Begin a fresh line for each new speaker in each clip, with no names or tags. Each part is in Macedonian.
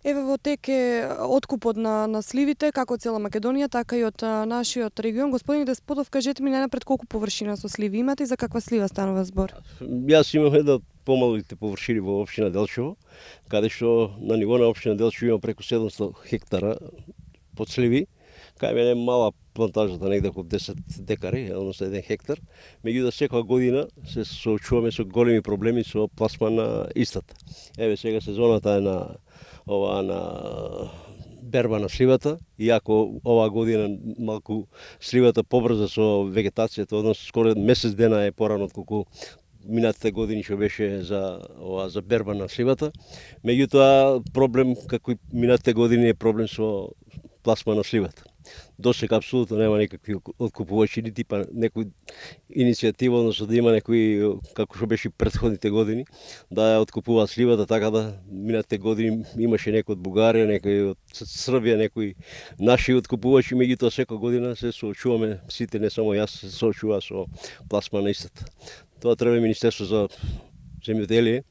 Еве во тек е откупот на сливите, како од цела Македонија, така и од нашиот регион. Господин Деспотов, кажете ми најнапред колку површина со сливи имате и за каква слива станува збор?
Јас имам една од помалите површини во општина Делчево, каде што на ниво на општина Делчево има преку 700 хектара под сливи. Кај мене е мала плантажата, негде околу 10 декари, односно 1 хектар. Меѓутоа секоја година се соочуваме со големи проблеми со пласма на истата. Еве сега сезоната е на берба на сливата, иако оваа година малку сливата побрза со вегетацијата, односно скоро месец дена е порано отколку минатите години што беше за берба на сливата. Меѓутоа проблем како и минатите години е проблем со пласма на сливата. Досега апсолутно нема никакви откупувачи, нити па некој иницијатива, односно да има некои, како што беше претходните години, да ја откупуваат сливата, така да минатите години имаше некој од Бугарија, некој од Србија, некои наши откупувачи, меѓутоа секоја година се соочуваме, сите, не само јас, се соочува со пласма на истата. Тоа треба Министерство за земјоделие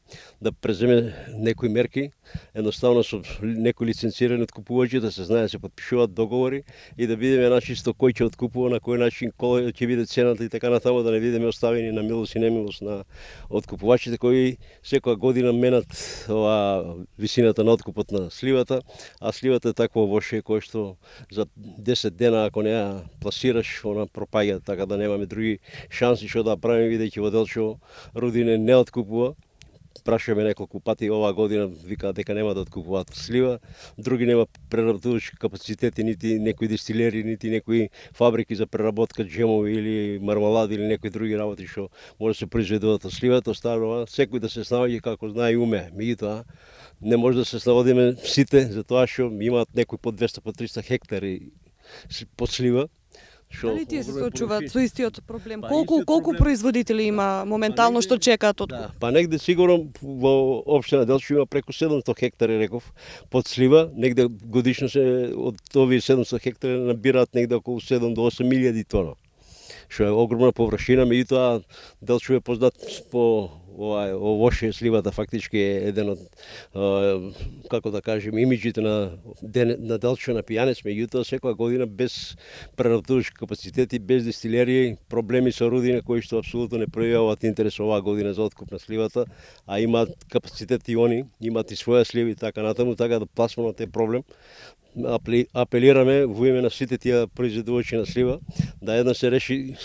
да преземе некои мерки, едноставно со некои лиценцирани откупувачи, да се знае, се подпишуваат договори и да видиме начисто кој ќе откупува, на кој начин, кој ќе биде цената и така натаму, да не видиме оставени на милост и немилост на откупувачите кои секоја година менат висината на откупот на сливата, а сливата е такво воше кој што за 10 дена ако не ја пласираш, она пропаѓа, така да немаме други шанси што да правиме, бидејќи во Делчево Рудине не откупува. Прашаме неколку пати оваа година, викаат дека нема да откупуваат слива, други нема преработувачки капацитети, нити некои дестилери, нити некои фабрики за преработка джемови или мармалади или некои други работи што може да се произведуваат од сливата, останува секој да се снаоѓа како знае и уме. Меѓутоа не може да се снаодиме сите, затоа што имаат некои по 200 по 300 хектари под слива.
Дали тие се соочуваат со истиот проблем? Колку производители има моментално што чекаат откуп?
Да, па негде сигурно во општина Делчево има преку 700 хектари, реков, под слива. Негде годишно се од овие 700 хектари набираат негде околу 7 до 8 милијади тона, што е огромна површина. Меѓутоа Делчево е познат по лоше сливата, фактички е еден од, како да кажем, имиџите на Делчево на пијанец, меѓутоа секоја година без преработувачки капацитети, без дестилерија, проблеми со Рудине кои што апсолутно не пројавуваат интерес оваа година за откуп на сливата, а имаат капацитет и они, имаат и своја сливи и така натаму, така да пласманот е проблем. Апелираме во име на сите тие производувачи на слива да една се реши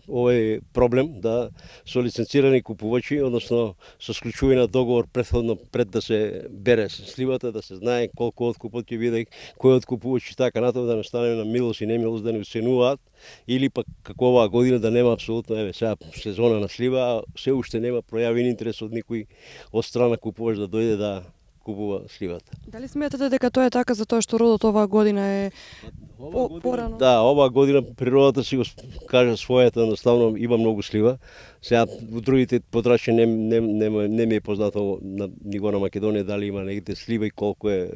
овој проблем, да со лиценцирани купувачи, односно со склучување на договор претходно пред да се бере сливата, да се знае колку откупот ќе биде, кој откупувач и така натаму, да не стане на милост и немилост, да не уценуваат, или пак како оваа година да нема апсолутно, еве сега сезона на слива, а се уште нема пројавен интерес од никој од страна купувач да дојде да купува сливата.
Дали сметате дека тоа е така затоа што родот оваа година е порано?
Да, оваа година природата си го кажа својата, едноставно има многу слива. Сега во другите подрачја не ми е познато на ниво на Македонија дали има негде слива и колку е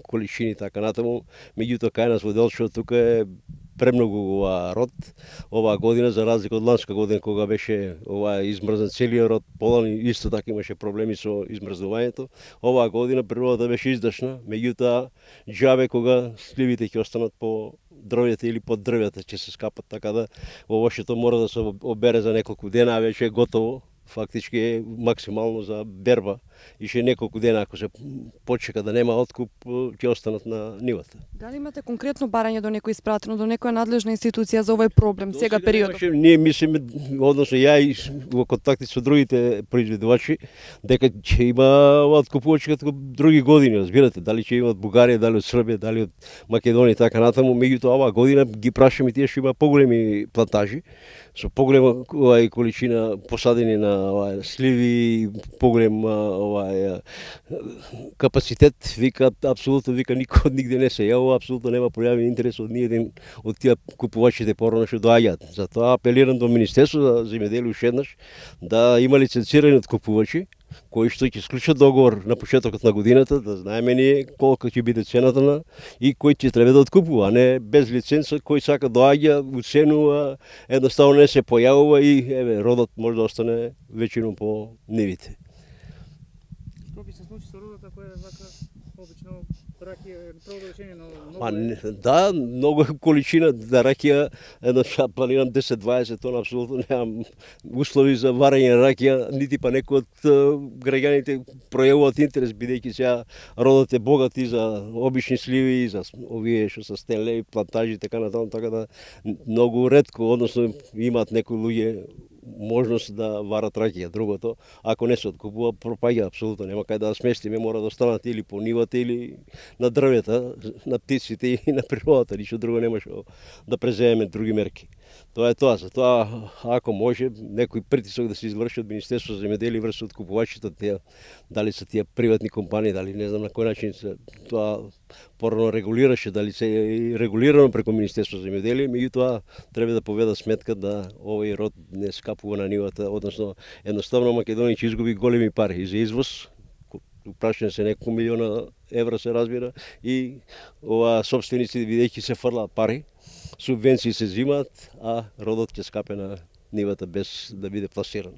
количини така натаму. Меѓутоа кај нас во Делчево тука е премногу род. Оваа година, за разлика од ланска година кога беше измрзнат целиот род, полан исто така имаше проблеми со измрзнувањето. Оваа година природата беше издашна, меѓутоа џабе кога сливите ќе останат по дрвјата или под дрвјата ќе се скапат, така да овошето мора да се обере за неколку дена, а веќе е готово. Фактички е максимално за берба и ше неколку дена ако се почека да нема откуп, ќе останат на нивата.
Дали имате конкретно барање до некој испратено, до некоја надлежна институција за овој проблем сега периодот?
Ние мислиме, односно ја и во контакти со другите производувачи, дека ќе има откупувачи како други години, разбирате, дали ќе има од Бугарија, дали од Србија, дали од Македонија и така натаму, меѓутоа оваа година ги прашаме тие што има поголеми плантажи, со поголема количина посадени на сливи, поголем капацитет, викаат апсолутно, никој од нигде не се јавува, апсолутно нема пројавен интерес од ниеден од тие купувачите порано што доаѓаат. Затоа апелирам до Министерство за земјоделие уште еднаш да има лиценцирани откупувачи кои што ќе склучат договор на почетокот на годината, да знаеме ние колку ќе биде цената на и кој ќе треба да откупува, а не без лиценца, кој сака доаѓа, уценува, едноставно не се појавува и еве родот може да остане веќино по нивите.
Што би се случи со родот ако е вака обично ракија прво решение, но
Па,
многу е.
да, многу е количина да ракија, едно ша планирам 10-20 тона, апсолутно немам услови за варење на ракија, нити па некој од граѓаните пројавуваат интерес, бидејќи сега родот е богат и за обични сливи, и за овие што се стенлеви, плантажи и така натаму, така да многу ретко, односно имаат некои луѓе можност да варат ракија. Другото, ако не се откупува, пропаѓа апсолутно, нема кај да сместиме, мора да останат или по нивата или на дрвета, на птиците и на природата, ништо друго не може да преземеме други мерки. Тоа е тоа, затоа ако може некој притисок да се изврши од Министерството за земјоделие врз откупувачите, тие дали се тие приватни компании, дали не знам на кој начин се тоа порано регулираше, дали се е регулирано преку Министерството за земјоделие, меѓутоа треба да поведа сметка да овој род не скапува на нивата, односно едноставно Македонија ќе изгуби големи пари и за извоз, прашање се неколку милиона евра се разбира, и ова собственици бидејќи се фрлаат пари, субвенции се земаат, а родот ќе скапе на нивата без да биде пласиран.